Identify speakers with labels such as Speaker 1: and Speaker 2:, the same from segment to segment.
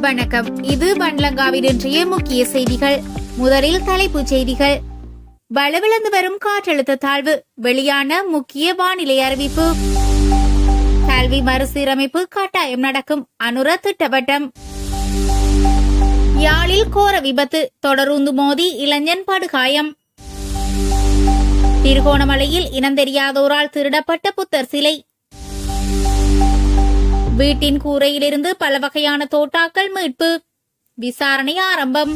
Speaker 1: வணக்கம். இது பன்லங்காவின் இன்றைய முக்கிய செய்திகள். முதலில் தலைப்புச் செய்திகள். வலுவிழந்து வரும் காற்றழுத்த தாழ்வு, வெளியான முக்கிய வானிலை அறிவிப்பு. கல்வி மறுசீரமைப்பு கட்டாயம் நடக்கும், அனுர திட்டவட்டம். யாழில் கோர விபத்து, தொடருந்து மோதி இளைஞன் படுகாயம். திருகோணமலையில் இனந்தெரியாதோரால் திருடப்பட்ட புத்தர் சிலை. வீட்டின் கூரையிலிருந்து பல வகையான தோட்டாக்கள் மீட்பு, விசாரணை ஆரம்பம்.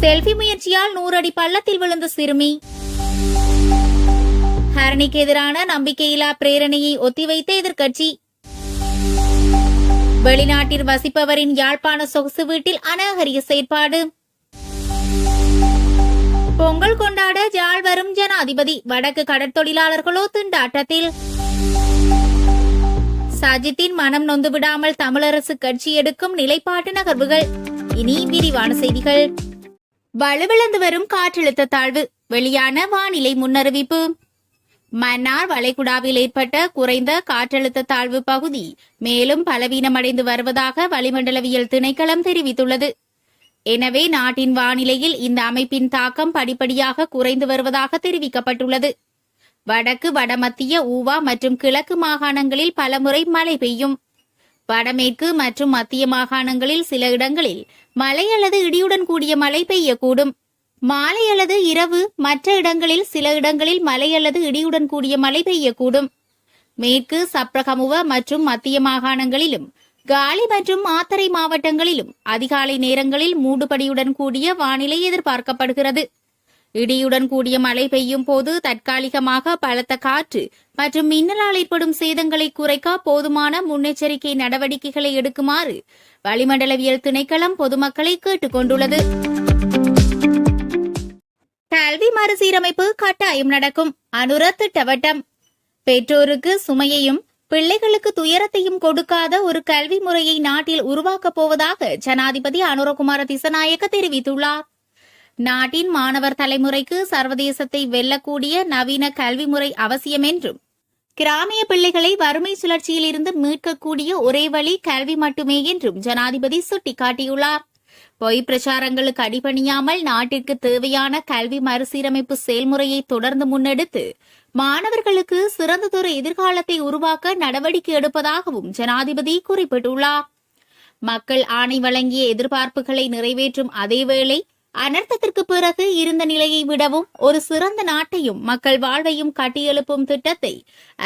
Speaker 1: செல்ஃபி முயற்சியால் 100 அடி பள்ளத்தில் விழுந்த சிறுமி. ஹரணிக்கு எதிரான நம்பிக்கையில்லா பிரேரணையை ஒத்திவைத்த எதிர்க்கட்சி. வெளிநாட்டில் வசிப்பவரின் யாழ்ப்பாண சொகுசு வீட்டில் அநாகரிக செயற்பாடு. பொங்கல் கொண்டாட ஜாழ் வரும் ஜனாதிபதி, வடக்கு கடற்தொழிலாளர்களோ திண்டாட்டத்தில். சஜித்தின் மனம் நொந்து விடாமல் தமிழரசு கட்சி எடுக்கும் நிலைப்பாட்டு நகர்வுகள். இனி விரிவான செய்திகள். வலுவிழந்து வரும் காற்றழுத்த தாழ்வு, வெளியான வானிலை முன்னறிவிப்பு. மன்னார் வளைகுடாவில் ஏற்பட்ட குறைந்த காற்றழுத்த தாழ்வு பகுதி மேலும் பலவீனமடைந்து வருவதாக வளிமண்டலவியல் திணைக்களம் தெரிவித்துள்ளது. எனவே நாட்டின் வானிலையில் இந்த அமைப்பின் தாக்கம் படிப்படியாக குறைந்து வருவதாக தெரிவிக்கப்பட்டுள்ளது. வடக்கு வடமத்திய ஊவா மற்றும் கிழக்கு மாகாணங்களில் பலமுறை மழை பெய்யும். வடமேற்கு மற்றும் மத்திய மாகாணங்களில் சில இடங்களில் மழை அல்லது இடியுடன் கூடிய மழை பெய்யக்கூடும். மாலை அல்லது இரவு மற்ற இடங்களில் சில இடங்களில் மழை அல்லது இடியுடன் கூடிய மழை பெய்யக்கூடும். மேற்கு சப்ரகமுவ மற்றும் மத்திய மாகாணங்களிலும் காலி மற்றும் மாத்தறை மாவட்டங்களிலும் அதிகாலை நேரங்களில் மூடுபடியுடன் கூடிய வானிலை எதிர்பார்க்கப்படுகிறது. இடியுடன் கூடிய மழை பெய்யும் போது தற்காலிகமாக பலத்த காற்று மற்றும் மின்னலால் ஏற்படும் சேதங்களை குறைக்க போதுமான முன்னெச்சரிக்கை நடவடிக்கைகளை எடுக்குமாறு வளிமண்டலவியல் திணைக்களம் பொதுமக்களை கேட்டுக் கொண்டுள்ளது. கல்வி மறுசீரமைப்பு கட்டாயம் நடக்கும், அனுர திட்டவட்டம். பெற்றோருக்கு சுமையையும் பிள்ளைகளுக்கு துயரத்தையும் கொடுக்காத ஒரு கல்வி முறையை நாட்டில் உருவாக்கப் போவதாக ஜனாதிபதி அனுரகுமார திசநாயக்க தெரிவித்துள்ளார். நாட்டின் மாணவர் தலைமுறைக்கு சர்வதேசத்தை வெல்லக்கூடிய நவீன கல்வி முறை அவசியம் என்றும், கிராமிய பிள்ளைகளை வறுமை சுழற்சியில் இருந்து மீட்கக்கூடிய ஒரே வழி கல்வி மட்டுமே என்றும் ஜனாதிபதி சுட்டிக்காட்டியுள்ளார். பொய் பிரச்சாரங்களுக்கு அடிபணியாமல் நாட்டிற்கு தேவையான கல்வி மறுசீரமைப்பு செயல்முறையை தொடர்ந்து முன்னெடுத்து மாணவர்களுக்கு சிறந்ததொரு எதிர்காலத்தை உருவாக்க நடவடிக்கை எடுப்பதாகவும் ஜனாதிபதி குறிப்பிட்டுள்ளார். மக்கள் ஆணை வழங்கிய எதிர்பார்ப்புகளை நிறைவேற்றும் அதேவேளை அனர்த்தத்திற்கு பிறகு இருந்த நிலையை விடவும் ஒரு சிறந்த நாட்டையும் மக்கள் வாழ்வையும் கட்டியெழுப்பும் திட்டத்தை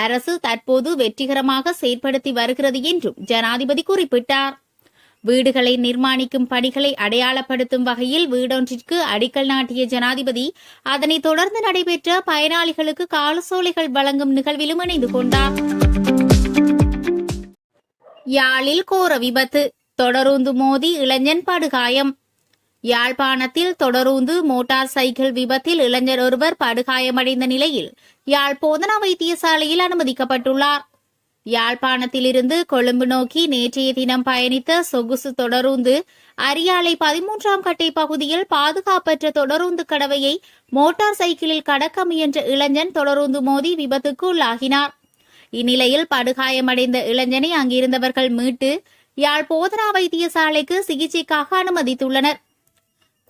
Speaker 1: அரசு தற்போது வெற்றிகரமாக செயற்படுத்தி வருகிறது என்றும் ஜனாதிபதி குறிப்பிட்டார். வீடுகளை நிர்மாணிக்கும் பணிகளை அடையாளப்படுத்தும் வகையில் வீடொன்றிற்கு அடிக்கல் நாட்டிய ஜனாதிபதி அதனைத் தொடர்ந்து நடைபெற்ற பயனாளிகளுக்கு காலசோலைகள் வழங்கும் நிகழ்விலும் இணைந்து கொண்டார். யாழில் கோர விபத்து, தொடருந்து மோதி இளைஞன் படுகாயம். யாழ்ப்பாணத்தில் தொடருந்து மோட்டார் சைக்கிள் விபத்தில் இளைஞர் ஒருவர் படுகாயமடைந்த நிலையில் யாழ் போதனா வைத்தியசாலையில் அனுமதிக்கப்பட்டுள்ளார். யாழ்ப்பாணத்திலிருந்து கொழும்பு நோக்கி நேற்றைய தினம் பயணித்த சொகுசு தொடருந்து அரியாலை 13ஆம் கட்டை பகுதியில் பாதுகாப்பற்ற தொடருந்து கடவையை மோட்டார் சைக்கிளில் கடக்க முயன்ற இளைஞன் தொடருந்து மோதி விபத்துக்கு உள்ளாகினார். இந்நிலையில் படுகாயமடைந்த இளைஞனை அங்கிருந்தவர்கள் மீட்டு யாழ் போதனா வைத்தியசாலைக்கு சிகிச்சைக்காக அனுமதித்துள்ளனர்.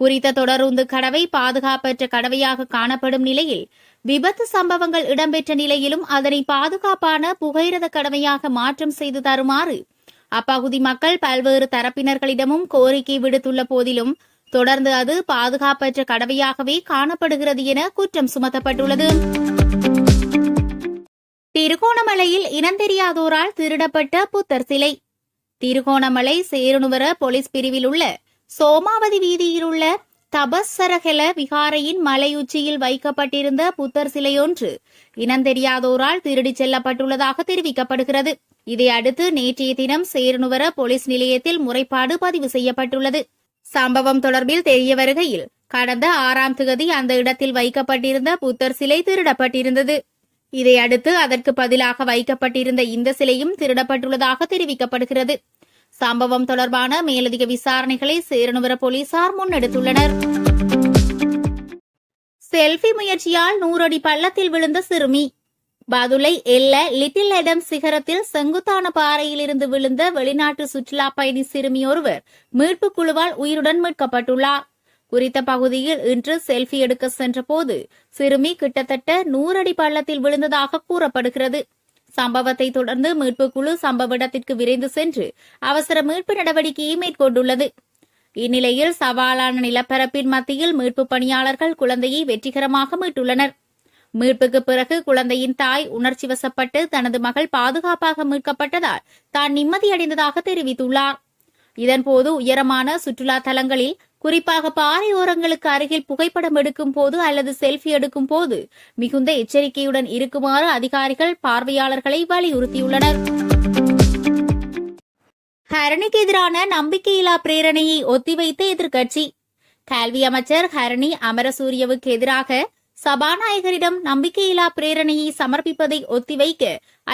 Speaker 1: குறித்த தொடருந்து கடவை பாதுகாப்பற்ற கடவையாக காணப்படும் நிலையில் விபத்து சம்பவங்கள் இடம்பெற்ற நிலையிலும் அதனை பாதுகாப்பான புகையிரத கடவையாக மாற்றம் செய்து தருமாறு அப்பகுதி மக்கள் பல்வேறு தரப்பினர்களிடமும் கோரிக்கை விடுத்துள்ள போதிலும் தொடர்ந்து அது பாதுகாப்பற்ற கடவையாகவே காணப்படுகிறது என குற்றம் சுமத்தப்பட்டுள்ளது. திருகோணமலையில் இனந்தெரியாதோரால் திருடப்பட்ட புத்தர் சிலை. திருகோணமலை சேருநுவர போலீஸ் பிரிவில் உள்ள சோமாவதி வீதியில் உள்ள தபஸ்ஸரஹெல விகாரையின் மலையுச்சியில் வைக்கப்பட்டிருந்த புத்தர் சிலையொன்று இனந்தெரியாதோரால் திருடிச் செல்லப்பட்டுள்ளதாக தெரிவிக்கப்படுகிறது. இதையடுத்து நேற்றைய தினம் சேருநுவர போலீஸ் நிலையத்தில் முறைப்பாடு பதிவு செய்யப்பட்டுள்ளது. சம்பவம் தொடர்பில் தெரிய வருகையில் கடந்த 6ஆம் தேதி அந்த இடத்தில் வைக்கப்பட்டிருந்த புத்தர் சிலை திருடப்பட்டிருந்தது. இதையடுத்து அதற்கு பதிலாக வைக்கப்பட்டிருந்த இந்த சிலையும் திருடப்பட்டுள்ளதாக தெரிவிக்கப்படுகிறது. சம்பவம் தொடர்பான மேலதிக விசாரணைகளை சேரனுவர போலீசார் முன்னெடுத்துள்ளனர். செல்ஃபி முயற்சியால் 100 அடி பள்ளத்தில் விழுந்த சிறுமி. பதுளை எல்ல லிட்டில் எடம் சிகரத்தில் செங்குத்தான பாறையிலிருந்து விழுந்த வெளிநாட்டு சுற்றுலா பயணி சிறுமி ஒருவர் மீட்புக் குழுவால் உயிருடன் மீட்கப்பட்டுள்ளார். குறித்த பகுதியில் இன்று செல்ஃபி எடுக்க சென்றபோது சிறுமி கிட்டத்தட்ட 100 அடி பள்ளத்தில் விழுந்ததாக கூறப்படுகிறது. சம்பவத்தை தொடர்ந்து மீட்புக் குழு சம்பவ இடத்திற்கு விரைந்து சென்று அவசர மீட்பு நடவடிக்கையை மேற்கொண்டுள்ளது. இந்நிலையில் சவாலான நிலப்பரப்பின் மத்தியில் மீட்பு பணியாளர்கள் குழந்தையை வெற்றிகரமாக மீட்டுள்ளனர். மீட்புக்கு பிறகு குழந்தையின் தாய் உணர்ச்சி வசப்பட்டு தனது மகள் பாதுகாப்பாக மீட்கப்பட்டதால் தான் நிம்மதியடைந்ததாக தெரிவித்துள்ளார். இதன்போது உயரமான சுற்றுலா தலங்களில் குறிப்பாக பாறையோரங்களுக்கு அருகில் புகைப்படம் எடுக்கும் போது அல்லது செல்ஃபி எடுக்கும் போது மிகுந்த எச்சரிக்கையுடன் இருக்குமாறு அதிகாரிகள் பார்வையாளர்களை வலியுறுத்தியுள்ளனர். ஹரணிக்கு எதிரான நம்பிக்கையில்லா பிரேரணையை ஒத்திவைத்த எதிர்க்கட்சி. கல்வி அமைச்சர் ஹரணி அமரசூரியவுக்கு எதிராக சபாநாயகரிடம் நம்பிக்கையில்லா பிரேரணையை சமர்ப்பிப்பதை ஒத்திவைக்க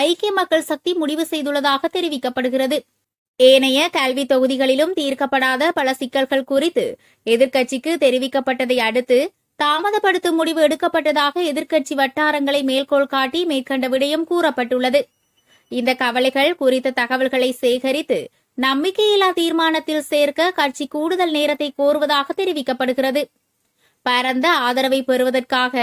Speaker 1: ஐக்கிய மக்கள் சக்தி முடிவு செய்துள்ளதாக தெரிவிக்கப்படுகிறது. ஏனைய கல்வி தொகுதிகளிலும் தீர்க்கப்படாத பல சிக்கல்கள் குறித்து எதிர்க்கட்சிக்கு தெரிவிக்கப்பட்டதை அடுத்து தாமதப்படுத்தும் முடிவு எடுக்கப்பட்டதாக எதிர்க்கட்சி வட்டாரங்களை மேற்கோள் காட்டி மேற்கண்ட விடயம் கூறப்பட்டுள்ளது. இந்த கவலைகள் குறித்த தகவல்களை சேகரித்து நம்பிக்கையில்லா தீர்மானத்தில் சேர்க்க கட்சி கூடுதல் நேரத்தை கோருவதாக தெரிவிக்கப்படுகிறது. பரந்த ஆதரவை பெறுவதற்காக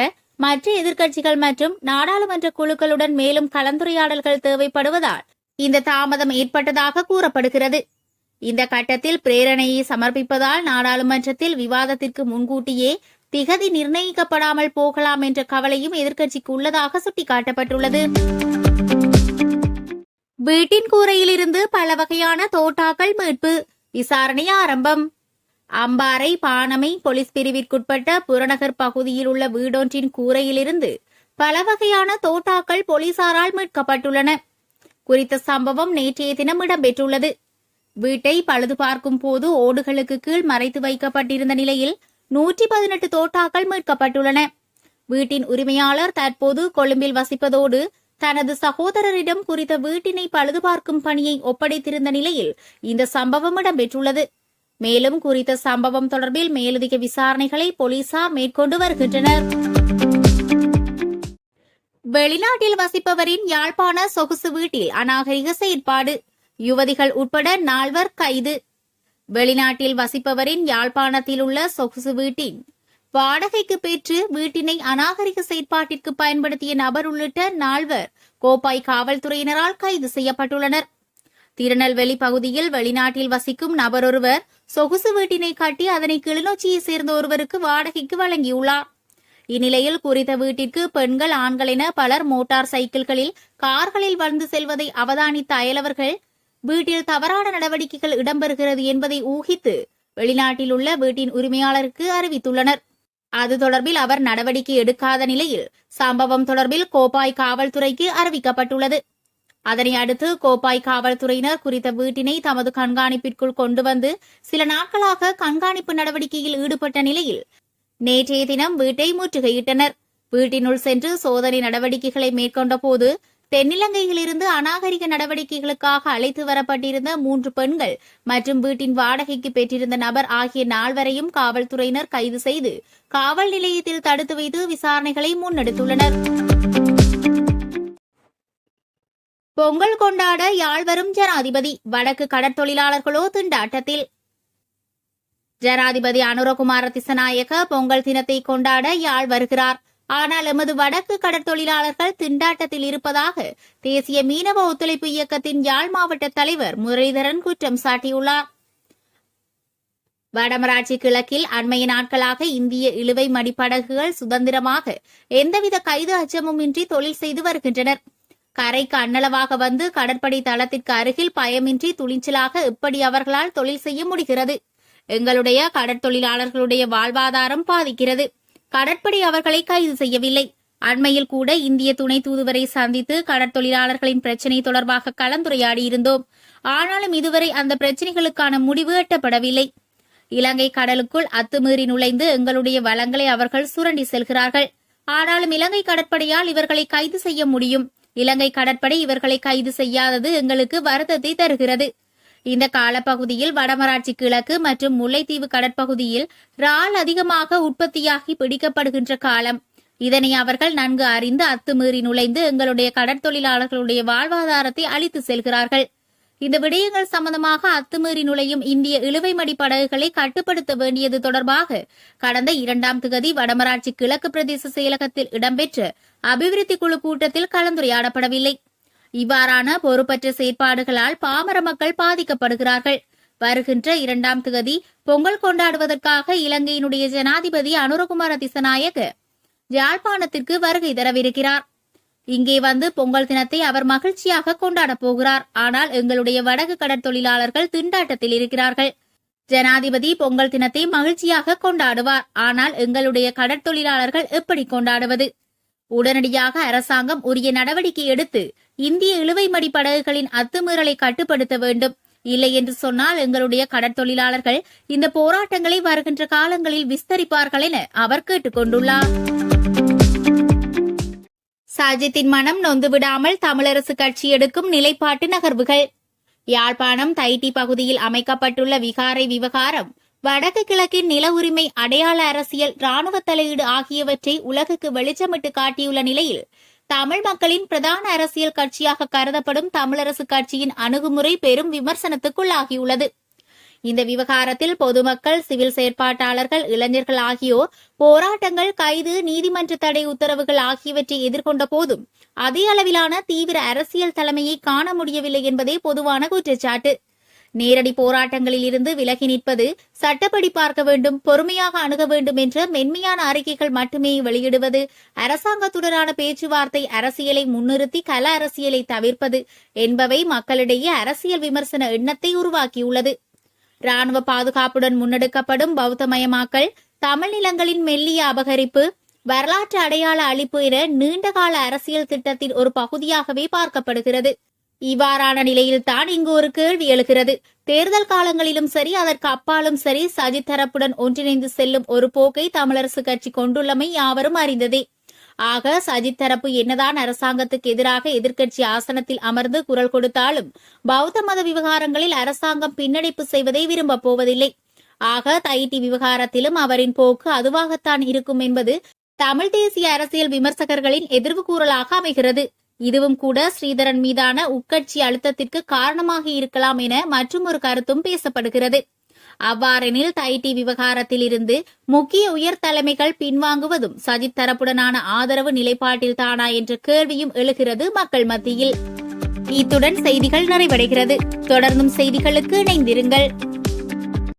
Speaker 1: மற்ற எதிர்க்கட்சிகள் மற்றும் நாடாளுமன்ற குழுக்களுடன் மேலும் கலந்துரையாடல்கள் தேவைப்படுவதால் இந்த தாமதம் ஏற்பட்டதாக கூறப்படுகிறது. இந்த கட்டத்தில் பிரேரணையை சமர்ப்பிப்பதால் நாடாளுமன்றத்தில் விவாதத்திற்கு முன்கூட்டியே திகதி நிர்ணயிக்கப்படாமல் போகலாம் என்ற கவலையும் எதிர்க்கட்சிக்கு உள்ளதாக சுட்டிக்காட்டப்பட்டுள்ளது. வீட்டின் கூரையிலிருந்து பல வகையான தோட்டாக்கள் மீட்பு, விசாரணை ஆரம்பம். அம்பாறை பாணமை போலீஸ் பிரிவிற்குட்பட்ட புறநகர் பகுதியில் உள்ள வீடொன்றின் கூரையிலிருந்து பல வகையான தோட்டாக்கள் போலீசாரால் மீட்கப்பட்டுள்ளன. குறித்த சம்பவம் நேற்றைய தினம் இடம்பெற்றுள்ளது. வீட்டை பழுது பார்க்கும் போது ஓடுகளுக்கு கீழ் மறைத்து வைக்கப்பட்டிருந்த நிலையில் 118 தோட்டாக்கள் மீட்கப்பட்டுள்ளன. வீட்டின் உரிமையாளர் தற்போது கொழும்பில் வசிப்பதோடு தனது சகோதரரிடம் குறித்த வீட்டினை பழுது பார்க்கும் பணியை ஒப்படைத்திருந்த நிலையில் இந்த சம்பவம் இடம்பெற்றுள்ளது. மேலும் குறித்த சம்பவம் தொடர்பில் மேலதிக விசாரணைகளை போலீசார் மேற்கொண்டு வருகின்றனர். வெளிநாட்டில் வசிப்பவரின் யாழ்ப்பாண சொகுசு வீட்டில் அநாகரிக செயற்பாடு, யுவதிகள் உட்பட 4 கைது. வெளிநாட்டில் வசிப்பவரின் யாழ்ப்பாணத்தில் உள்ள சொகுசு வீட்டின் வாடகைக்கு பெற்று வீட்டினை அநாகரிக செயற்பாட்டிற்கு பயன்படுத்திய நபர் உள்ளிட்ட 4 கோப்பாய் காவல்துறையினரால் கைது செய்யப்பட்டுள்ளனர். திருநெல்வேலி பகுதியில் வெளிநாட்டில் வசிக்கும் நபரொருவர் சொகுசு வீட்டினை கட்டி அதனை கிளிநொச்சியை சேர்ந்த ஒருவருக்கு வாடகைக்கு வழங்கியுள்ளார். இந்நிலையில் குறித்த வீட்டிற்கு பெண்கள், ஆண்கள் என பலர் மோட்டார் சைக்கிள்களில், கார்களில் வந்து செல்வதை அவதானித்த அயலவர்கள் வீட்டில் தவறான நடவடிக்கைகள் இடம்பெறுகிறது என்பதை ஊகித்து வெளிநாட்டில் உள்ள வீட்டின் உரிமையாளருக்கு அறிவித்துள்ளனர். அது தொடர்பில் அவர் நடவடிக்கை எடுக்காத நிலையில் சம்பவம் தொடர்பில் கோப்பாய் காவல்துறைக்கு அறிவிக்கப்பட்டுள்ளது. அதனை அடுத்து கோப்பாய் காவல்துறையினர் குறித்த வீட்டினை தமது கண்காணிப்பிற்குள் கொண்டு வந்து சில நாட்களாக கண்காணிப்பு நடவடிக்கையில் ஈடுபட்ட நிலையில் நேற்றைய தினம் வீட்டை முற்றுகையிட்டனர். வீட்டினுள் சென்று சோதனை நடவடிக்கைகளை மேற்கொண்ட போது தென்னிலங்கையிலிருந்து அநாகரிக நடவடிக்கைகளுக்காக அழைத்து வரப்பட்டிருந்த 3 பெண்கள் மற்றும் வீட்டின் வாடகைக்கு பெற்றிருந்த நபர் ஆகிய 4 காவல்துறையினர் கைது செய்து காவல் நிலையத்தில் தடுத்து வைத்து விசாரணைகளை முன்னெடுத்துள்ளனர். பொங்கல் கொண்டாட யாழ் வரும் ஜனாதிபதி, வடக்கு கடற்தொழிலாளர்களோ திண்டாட்டத்தில். ஜனாதிபதி அனுரகுமார திசநாயக்க பொங்கல் தினத்தை கொண்டாட யாழ் வருகிறார். ஆனால் எமது வடக்கு கடற்தொழிலாளர்கள் திண்டாட்டத்தில் இருப்பதாக தேசிய மீனவ ஒத்துழைப்பு இயக்கத்தின் யாழ் மாவட்ட தலைவர் முரளிதரன் குற்றம் சாட்டியுள்ளார். வடமராட்சி கிழக்கில் அண்மைய நாட்களாக இந்திய இழுவை மடிப்படகுகள் சுதந்திரமாக எந்தவித கைது அச்சமுமின்றி தொழில் செய்து வருகின்றனர். கரைக்கு அண்ணளவாக வந்து கடற்படை தளத்திற்கு அருகில் பயமின்றி துணிச்சலாக எப்படி அவர்களால் தொழில் செய்ய முடிகிறது? எங்களுடைய கடற்தொழிலாளர்களுடைய வாழ்வாதாரம் பாதிக்கிறது. கடற்படை அவர்களை கைது செய்யவில்லை. அண்மையில் கூட இந்திய துணை தூதுவரை சந்தித்து கடற்தொழிலாளர்களின் பிரச்சினை தொடர்பாக கலந்துரையாடியிருந்தோம். ஆனாலும் இதுவரை அந்த பிரச்சினைகளுக்கான முடிவு எட்டப்படவில்லை. இலங்கை கடலுக்குள் அத்துமீறி நுழைந்து எங்களுடைய வளங்களை அவர்கள் சுரண்டி செல்கிறார்கள். ஆனாலும் இலங்கை கடற்படையால் இவர்களை கைது செய்ய முடியும். இலங்கை கடற்படை இவர்களை கைது செய்யாதது எங்களுக்கு வருத்தத்தை தருகிறது. இந்த காலப்பகுதியில் வடமராட்சி கிழக்கு மற்றும் முல்லைத்தீவு கடற்பகுதியில் இறால் அதிகமாக உற்பத்தியாகி பிடிக்கப்படுகின்ற காலம். இதனை அவர்கள் நன்கு அறிந்து அத்துமீறி நுழைந்து எங்களுடைய கடற்தொழிலாளர்களுடைய வாழ்வாதாரத்தை அழித்து செல்கிறார்கள். இந்த விடயங்கள் சம்பந்தமாக அத்துமீறி நுழையும் இந்திய இழுவைமடி படகுகளை கட்டுப்படுத்த வேண்டியது தொடர்பாக கடந்த 2ஆம் தேதி வடமராட்சி கிழக்கு பிரதேச செயலகத்தில் இடம்பெற்ற அபிவிருத்தி குழு கூட்டத்தில் கலந்துரையாடப்படவில்லை. இவ்வாறான பொறுப்பற்ற செயற்பாடுகளால் பாமர மக்கள் பாதிக்கப்படுகிறார்கள். வருகின்ற 2ஆம் தேதி பொங்கல் கொண்டாடுவதற்காக இலங்கையினுடைய ஜனாதிபதி அனுரகுமார திசநாயக்க யாழ்ப்பாணத்திற்கு வருகை தரவிருக்கிறார். இங்கே வந்து பொங்கல் தினத்தை அவர் மகிழ்ச்சியாக கொண்டாடப் போகிறார். ஆனால் எங்களுடைய வடக்கு கடற்தொழிலாளர்கள் திண்டாட்டத்தில் இருக்கிறார்கள். ஜனாதிபதி பொங்கல் தினத்தை மகிழ்ச்சியாக கொண்டாடுவார். ஆனால் எங்களுடைய கடற்தொழிலாளர்கள் எப்படி கொண்டாடுவது? உடனடியாக அரசாங்கம் உரிய நடவடிக்கை எடுத்து இந்திய இழுவைமடி படகுகளின் அத்துமீறலை கட்டுப்படுத்த வேண்டும். இல்லை என்று சொன்னால் எங்களுடைய கடற்தொழிலாளர்கள் இந்த போராட்டங்களை வருகின்ற காலங்களில் விஸ்தரிப்பார்கள் என அவர் கேட்டுக் கொண்டுள்ளார். சாஜித்தின் மனம் நொந்துவிடாமல் தமிழரசு கட்சி எடுக்கும் நிலைப்பாட்டு நகர்வுகள். யாழ்ப்பாணம் தைட்டி பகுதியில் அமைக்கப்பட்டுள்ள விகாரை விவகாரம் வடக்கு கிழக்கின் நில உரிமை, அடையாள அரசியல், ராணுவ தலையீடு ஆகியவற்றை உலகுக்கு வெளிச்சமிட்டு காட்டியுள்ள நிலையில் தமிழ் மக்களின் பிரதான அரசியல் கட்சியாக கருதப்படும் தமிழரசு கட்சியின் அணுகுமுறை பெரும் விமர்சனத்துக்குள்ளாகியுள்ளது. இந்த விவகாரத்தில் பொதுமக்கள், சிவில் செயற்பாட்டாளர்கள், இளைஞர்கள் ஆகியோர் போராட்டங்கள், கைது, நீதிமன்ற தடை உத்தரவுகள் ஆகியவற்றை எதிர்கொண்ட போதும் அதே அளவிலான தீவிர அரசியல் தலைமையை காண முடியவில்லை என்பதே பொதுவான குற்றச்சாட்டு. நேரடி போராட்டங்களில் இருந்து விலகி நிற்பது, சட்டப்படி பார்க்க வேண்டும், பொறுமையாக அணுக வேண்டும் என்ற மென்மையான அறிக்கைகள் மட்டுமே வெளியிடுவது, அரசாங்கத்துடனான பேச்சுவார்த்தை அரசியலை முன்னிறுத்தி கல அரசியலை தவிர்ப்பது என்பவை மக்களிடையே அரசியல் விமர்சன எண்ணத்தை உருவாக்கியுள்ளது. ராணுவ பாதுகாப்புடன் முன்னெடுக்கப்படும் பௌத்தமயமாக்கல், தமிழ் நிலங்களின் மெல்லிய அபகரிப்பு, வரலாற்று அடையாள அளிப்பு என நீண்டகால அரசியல் திட்டத்தின் ஒரு பகுதியாகவே பார்க்கப்படுகிறது. இவ்வாறான நிலையில்தான் இங்கு ஒரு கேள்வி எழுகிறது. தேர்தல் காலங்களிலும் சரி, அதற்கு அப்பாலும் சரி, சஜித் தரப்புடன் ஒன்றிணைந்து செல்லும் ஒரு போக்கை தமிழரசு கட்சி கொண்டுள்ளமை யாவரும் அறிந்ததே. ஆக சஜித் தரப்பு என்னதான் அரசாங்கத்துக்கு எதிராக எதிர்க்கட்சி ஆசனத்தில் அமர்ந்து குரல் கொடுத்தாலும் பௌத்த மத விவகாரங்களில் அரசாங்கம் பின்னடைப்பு செய்வதை விரும்பப் போவதில்லை. ஆக தைட்டி விவகாரத்திலும் அவரின் போக்கு அதுவாகத்தான் இருக்கும் என்பது தமிழ் தேசிய அரசியல் விமர்சகர்களின் எதிர்வு கூறலாக அமைகிறது. இதுவும் கூட ஸ்ரீதரன் மீதான உட்கட்சி அழுத்தத்திற்கு காரணமாக இருக்கலாம் என மற்றொரு கருத்தும் பேசப்படுகிறது. அவ்வாறெனில் தைட்டி விவகாரத்தில் இருந்து முக்கிய உயர் தலைமைகள் பின்வாங்குவதும் சஜித் தரப்புடனான ஆதரவு நிலைப்பாட்டில் தானா என்ற கேள்வியும் எழுகிறது மக்கள் மத்தியில். இத்துடன் செய்திகள் நிறைவடைகிறது. தொடர்ந்தும் செய்திகளுக்கு இணைந்திருங்கள்.